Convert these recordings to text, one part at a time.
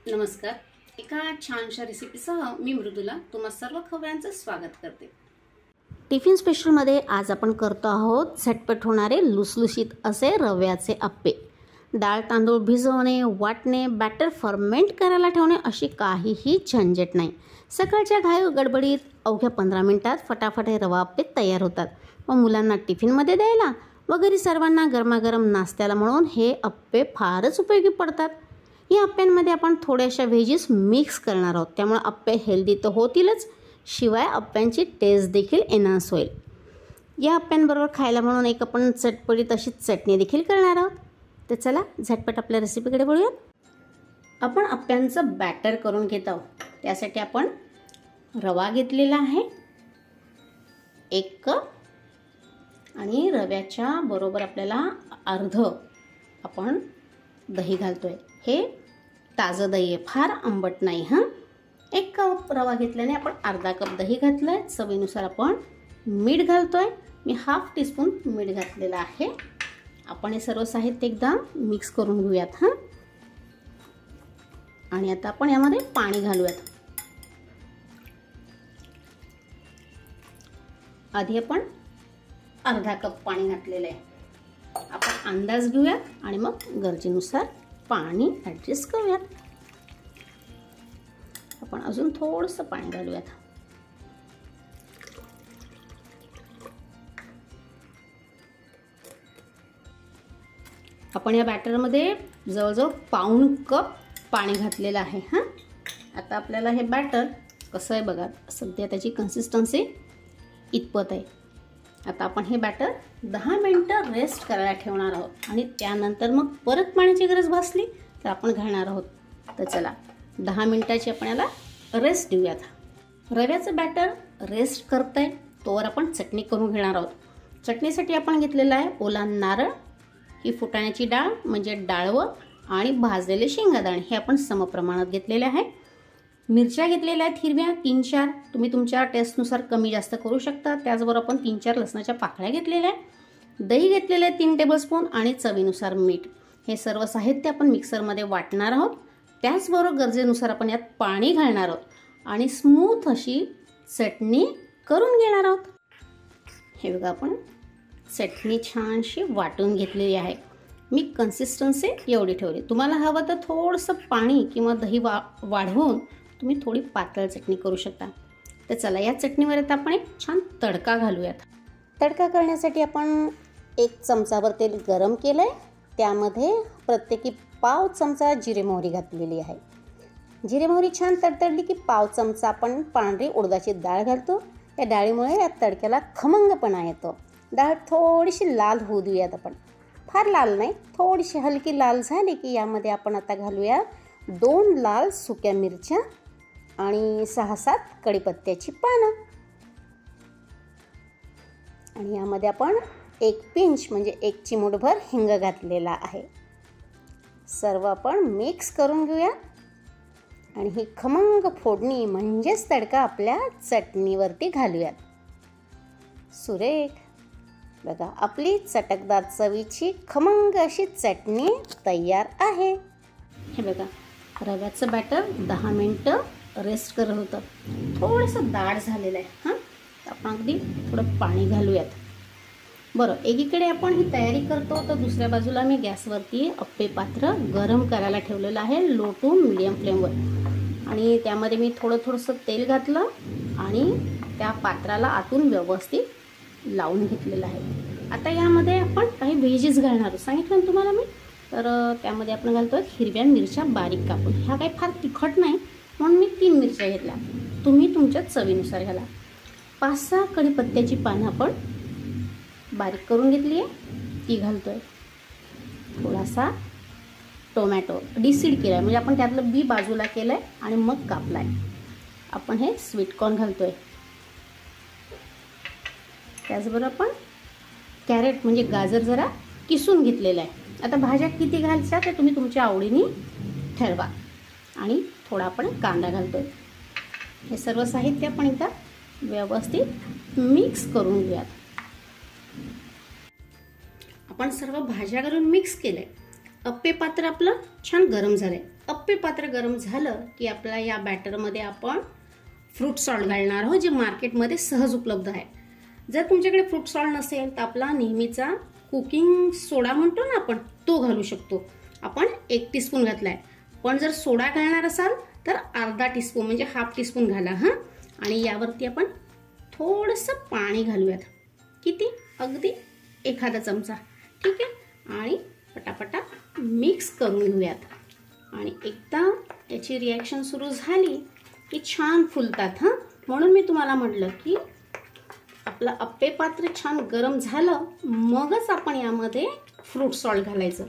नमस्कार. एका छानशा रेसिपीसह मी मृदुला तुम्हा सर्व खवयांचं स्वागत करते. टिफिन स्पेशलमध्ये आज आपण करतो आहोत झटपट होणारे लुसलुशीत असे रव्याचे अप्पे. डाळ तांदूळ भिजवणे, वाटणे, बॅटर फर्मेंट करायला ठेवणे अशी काहीही झंझट नाही. सकाळच्या घाई गडबडीत अवघ्या 15 मिनिटात फटाफट हे रवा अप्पे तयार होतात व मुलांना टिफिनमध्ये द्यायला व घरी सर्वांना गरमागरम नाश्त्याला म्हणून हे अप्पे फारच उपयोगी पडतात. या अप्प्यांमध्ये आपण थोड्याशा व्हेजीस मिक्स करणार आहोत, त्यामुळे अप्पे हेल्दी तर होतीलच, शिवाय अप्प्यांची टेस्ट देखील एनहान्स होईल. या अप्प्यांबरोबर खायला म्हणून एक आपण चटपटीत अशी चटणी देखील करणार आहोत. तर चला झटपट आपल्या रेसिपीकडे वळूयात. आपण अप्प्यांचं बॅटर करून घेत आहोत. त्यासाठी आपण रवा घेतलेला आहे 1 कप आणि रव्याच्या बरोबर आपल्याला अर्ध आपण दही घालतोय. हे ताजं दही आहे, फार आंबट नाही. 1 कप रवा घेतल्याने आपण अर्धा कप दही घातलंय. चवीनुसार आपण मीठ घालतोय. मी ½ टीस्पून मीठ घातलेलं आहे. आपण हे सर्व साहित्य एकदा मिक्स करून घेऊयात. आणि आता आपण यामध्ये पाणी घालूयात. आधी आपण अर्धा कप पाणी घातलेलं आहे. आपण अंदाज घेऊयात आणि मग गरजेनुसार पाणी ॲडजस्ट करूयात. आपण अजून थोडंसं पाणी घालूयात. आपण या बॅटरमध्ये जवळजवळ पाऊण कप पाणी घातलेलं आहे. आता आपल्याला हे बॅटर कसं आहे बघा, सध्या त्याची कन्सिस्टन्सी इतपत आहे. आता आपण हे बॅटर 10 मिनिटं रेस्ट करायला ठेवणार आहोत आणि त्यानंतर मग परत पाण्याची गरज भासली तर आपण घालणार आहोत. तर चला 10 मिनिटाची आपण याला रेस्ट देऊयात. रव्याचं बॅटर रेस्ट करतंय तोवर आपण चटणी करून घेणार आहोत. चटणीसाठी आपण घेतलेला आहे ओला नारळ, ही फुटाण्याची डाळ म्हणजे डाळवं आणि भाजलेले शेंगादाणे हे आपण समप्रमाणात घेतलेले आहे. मिरच्या घेतलेल्या आहेत हिरव्या 3-4, तुम्ही तुमच्या टेस्टनुसार कमी जास्त करू शकता. त्याचबरोबर आपण 3-4 लसणाच्या पाकळ्या घेतलेल्या आहेत. दही घेतलेले आहे 3 टेबलस्पून आणि चवीनुसार मीठ. हे सर्व साहित्य आपण मिक्सरमध्ये वाटणार आहोत. त्याचबरोबर गरजेनुसार आपण यात पाणी घालणार आहोत आणि स्मूथ अशी चटणी करून घेणार आहोत. हे बघा, आपण चटणी छानशी वाटून घेतलेली आहे. मी कन्सिस्टन्सी एवढी ठेवली. तुम्हाला हवं तर थोडंसं पाणी किंवा दही वाढवून तुम्ही थोडी पातळ चटणी करू शकता. तर चला या चटणीवर आता आपण एक छान तडका घालूयात. तडका करण्यासाठी आपण 1 चमचाभर तेल गरम केलं आहे. त्यामध्ये प्रत्येकी पाव चमचा जिरे मोहरी घातलेली आहे. जिरे मोहरी छान तडतडली की पाव चमचा आपण पांढरी उडदाची डाळ घालतो. या डाळीमुळे या तडक्याला खमंगपणा येतो. डाळ थोडीशी लाल होऊ देऊयात आपण, फार लाल नाही, थोडीशी हलकी लाल झाली की यामध्ये आपण आता घालूया 2 लाल सुक्या मिरच्या आणि 6-7 कढीपत्त्याची पानं. आणि यामध्ये आपण 1 पिंच म्हणजे 1 चिमूटभर हिंग घातलेला आहे. सर्व आपण मिक्स करून घेऊया आणि ही खमंग फोडणी म्हणजेच तडका आपल्या चटणीवरती घालूयात. सुरेख बघा, आपली चटकदार चवीची खमंग अशी चटणी तयार आहे. हे बघा, रव्याचं बॅटर 10 मिनिटं रेस्ट करत होतं, थोडंसं दाट झालेलं आहे. आपण अगदी थोडं पाणी घालूयात. बरं, एकीकडे आपण ही तयारी करतो तर दुसऱ्या बाजूला मी गॅसवरती अप्पे पात्र गरम करायला ठेवलेलं आहे लो टू मीडियम फ्लेमवर. आणि त्यामध्ये मी थोडंसं तेल घातलं आणि त्या पात्राला आतून व्यवस्थित लावून घेतलेलं आहे. आता यामध्ये आपण काही व्हेजीस घालणार आहोत, सांगितलं ना तुम्हाला मी. तर त्यामध्ये आपण घालतो हिरव्या मिरच्या बारीक कापून. ह्या काही फार तिखट नाही म्हणून मी 3 मिरच्या घेतल्या, तुम्ही तुमच्या चवीनुसार घाला. 5-6 कढीपत्त्याची पानं आपण बारीक करून घेतली आहे, ती घालतोय. थोडासा टोमॅटो डिसीड केला आहे, म्हणजे आपण त्यातलं बी बाजूला केलं आहे आणि मग कापला आहे. आपण हे स्वीटकॉर्न घालतोय. त्याचबरोबर आपण कॅरेट म्हणजे गाजर जरा किसून घेतलेलं आहे. आता भाज्या किती घालायच्या ते तुम्ही तुमच्या आवडीने ठरवा. आणि थोडा आपण कांदा घालतोय. हे सर्व साहित्य आपण एकदा व्यवस्थित मिक्स करून घेऊयात. आपण सर्व भाज्या घालून मिक्स केलंय. अप्पे पात्र आपलं छान गरम झालंय. अप्पे पात्र गरम झालं की आपल्या या बॅटरमध्ये आपण फ्रूट सॉल्ट घालणार आहोत, जे मार्केटमध्ये सहज उपलब्ध आहे. जर तुमच्याकडे फ्रूट सॉल्ट नसेल तर आपला नेहमीचा कुकिंग सोडा म्हणतो ना आपण, तो घालू शकतो. आपण 1 टीस्पून घातलाय. पण जर सोडा घालणार असाल तर अर्धा टीस्पून म्हणजे हाफ टीस्पून घाला हां. आणि यावरती आपण थोडंसं पाणी घालूयात. किती? अगदी एखादा चमचा. ठीक आहे. आणि पटापटा मिक्स करून घेऊयात. आणि एकदा याची रिॲक्शन सुरू झाली की छान फुलतात हां. म्हणून मी तुम्हाला म्हटलं की आपलं अप्पे पात्र छान गरम झालं मगच आपण यामध्ये फ्रूट सॉल्ट घालायचं.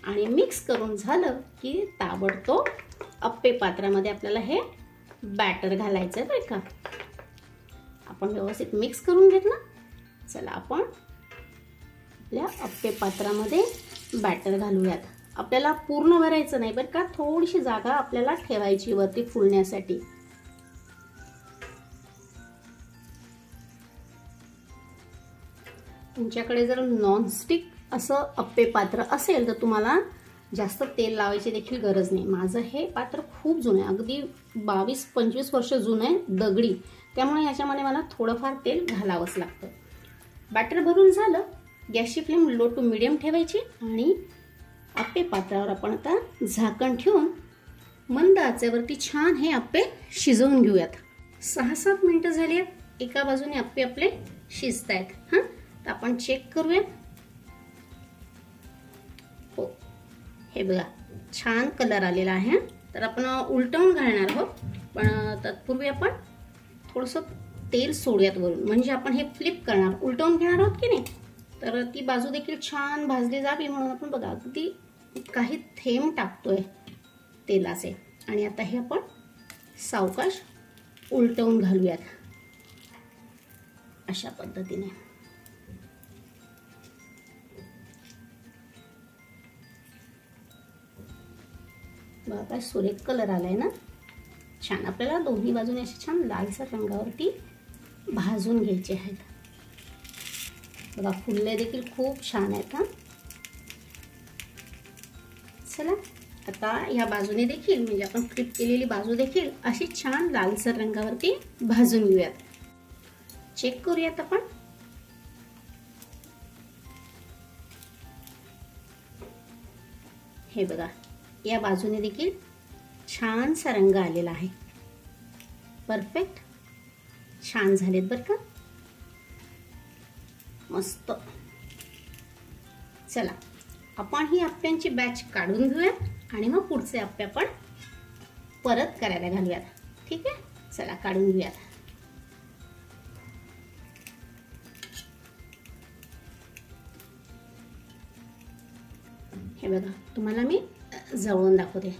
आणि मिक्स करून झालं की ताबडतोब अप्पे पात्रामध्ये आपल्याला हे बॅटर घालायचं आहे बरं का. आपण व्यवस्थित मिक्स करून घेतलं. चला आपण आपल्या अप्पे पात्रामध्ये बॅटर घालूयात. आपल्याला पूर्ण भरायचं नाही बरं का, थोडीशी जागा आपल्याला ठेवायची वरती फुलण्यासाठी. तुमच्याकडे जर नॉनस्टिक असं अप्पे पात्र असेल तर तुम्हाला जास्त तेल लावायची देखील गरज नाही. माझं हे पात्र खूप जुनं आहे, अगदी 22-25 वर्ष जुनं आहे, दगडी. त्यामुळे याच्यामध्ये मला थोडंफार तेल घालावंच लागतं. बॅटर भरून झालं. गॅसची फ्लेम लो टू मिडियम ठेवायची आणि अप्पे पात्रावर आपण आता झाकण ठेवून मंद आचेवरती छान हे अप्पे शिजवून घेऊयात. 6-7 मिनिटं झाली आहेत. एका बाजूने अप्पे आपले शिजत आहेत हां. तर आपण चेक करूया. हो, हे बघा छान कलर आलेला आहे. तर आपण उलटवून घालणार आहोत, पण तत्पूर्वी आपण थोडंसं तेल सोडूयात वरून, म्हणजे आपण हे फ्लिप करणार, उलटवून घेणार आहोत की नाही. तर ती बाजू देखील छान भाजली जावी म्हणून आपण बघा अगदी काही थेंब टाकतोय तेलाचे. आणि आता हे आपण सावकाश उलटवून घालूयात अशा पद्धतीने. बघा काय सुरेख कलर आलाय ना. छान आपल्याला दोन्ही बाजूने असे छान लालसर रंगावरती भाजून घ्यायचे आहेत. बघा फुलले देखील खूप छान आहेत हां. चला आता या बाजूने देखील म्हणजे आपण फ्लिप केलेली बाजू देखील अशी छान लालसर रंगावरती भाजून घेऊयात. चेक करूयात आपण. हे बघा या बाजूने देखील छानसा रंग आलेला आहे. परफेक्ट छान झालेत बरं का, मस्त. चला आपण ही अप्प्यांची बॅच काढून घेऊयात आणि मग पुढचे अप्पे आपण परत करायला घालूयात. ठीक आहे, चला काढून घेऊयात. हे बघा तुम्हाला मी जवळून दाखवते.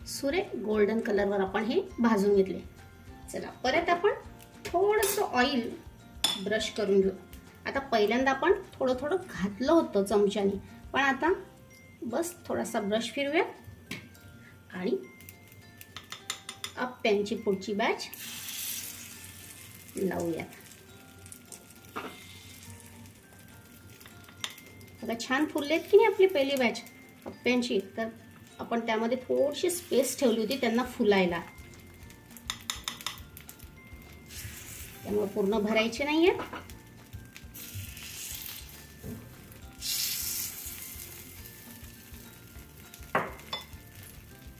सुरेख गोल्डन कलरवर आपण हे भाजून घेतले. चला परत आपण थोडंसं ऑइल ब्रश करून घेऊ. आता पहिल्यांदा आपण थोडं थोडं घातलं होतं चमच्याने, पण आता बस थोडासा ब्रश फिरवूया आणि अप्प्यांची पुढची बॅच लावूयात. आता छान फुललेत की नाही आपली पहिली बॅच अप्प्यांची. तर आपण त्यामध्ये थोडीशी स्पेस ठेवली होती त्यांना फुलायला, त्यामुळे पूर्ण भरायचे नाहीये.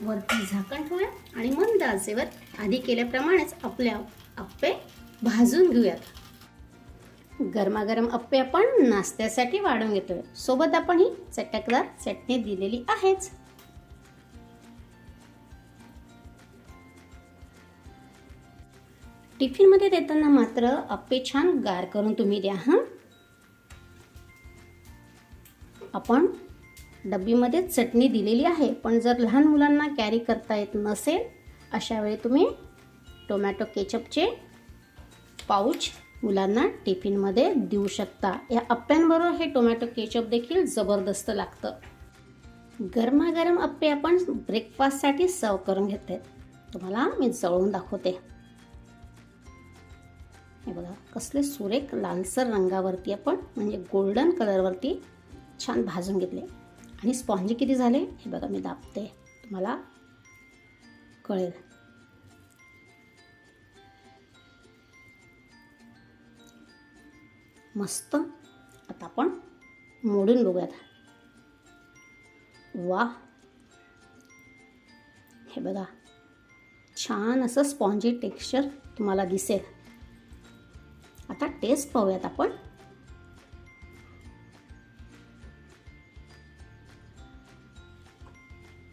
वरती झाकण ठेवूया आणि मंद आचेवर आधी केल्याप्रमाणेच आपले अप्पे भाजून घेऊयात. गरमागरम अप्पे आपण नाश्त्यासाठी वाढून घेतोय. सोबत आपण ही चटकदार चटणी दिलेली आहेच. टिफिन मध्ये देताना मात्र अप्पे छान गार करून तुम्ही द्या हां. आपण डब्बीमध्ये चटणी दिलेली आहे, पण जर लहान मुलांना कॅरी करता येत नसेल अशा वेळी तुम्ही टोमॅटो केचपचे पाऊच मुलांना टिफिनमध्ये देऊ शकता. या अप्प्यांबरोबर हे टोमॅटो केचप देखील जबरदस्त लागतं. गरमागरम अप्पे आपण ब्रेकफास्टसाठी सर्व करून घेते. तुम्हाला मी जवळून दाखवते. हे बघा कसले सुरेख लालसर रंगावरती आपण म्हणजे गोल्डन कलरवरती छान भाजून घेतले. आणि स्पॉन्जी किती झाले हे बघा मी दाबते, तुम्हाला कळेल. मस्त. आता आपण मोडून बघूयात. वा, हे बघा, छान असं स्पॉन्जी टेक्स्चर तुम्हाला दिसेल. आता टेस्ट पाहूयात आपण.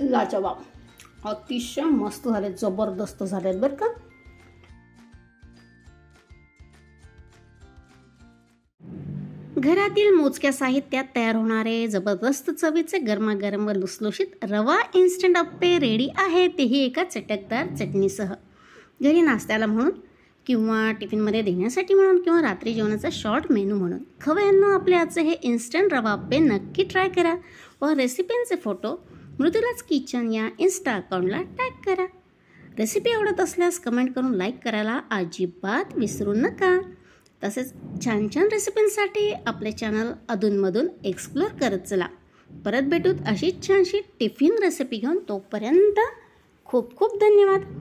लाजवाब, अतिशय मस्त झाले, जबरदस्त झालेत बरं का. घरातील मोजक्या साहित्यात तयार होणारे जबरदस्त चवीचे गरमागरम व लुसलुशीत रवा इन्स्टंट अप्पे रेडी आहे, तेही एका चटकदार चटणीसह. घरी नाश्त्याला म्हणून किंवा टिफिनमध्ये देण्यासाठी म्हणून किंवा रात्री जेवणाचा शॉर्ट मेनू म्हणून. खवय्यांनो, आपले आजचे हे इन्स्टंट रवा अप्पे नक्की ट्राय करा व रेसिपींचे फोटो मृदुलाच किचन या इन्स्टा अकाउंटला टॅग करा. रेसिपी आवडत असल्यास कमेंट करून लाईक करायला अजिबात विसरू नका. तसेच छान छान रेसिपींसाठी आपले चॅनल अधूनमधून एक्सप्लोर करत चला. परत भेटूत अशीच छानशी टिफिन रेसिपी घेऊन. तोपर्यंत खूप खूप धन्यवाद.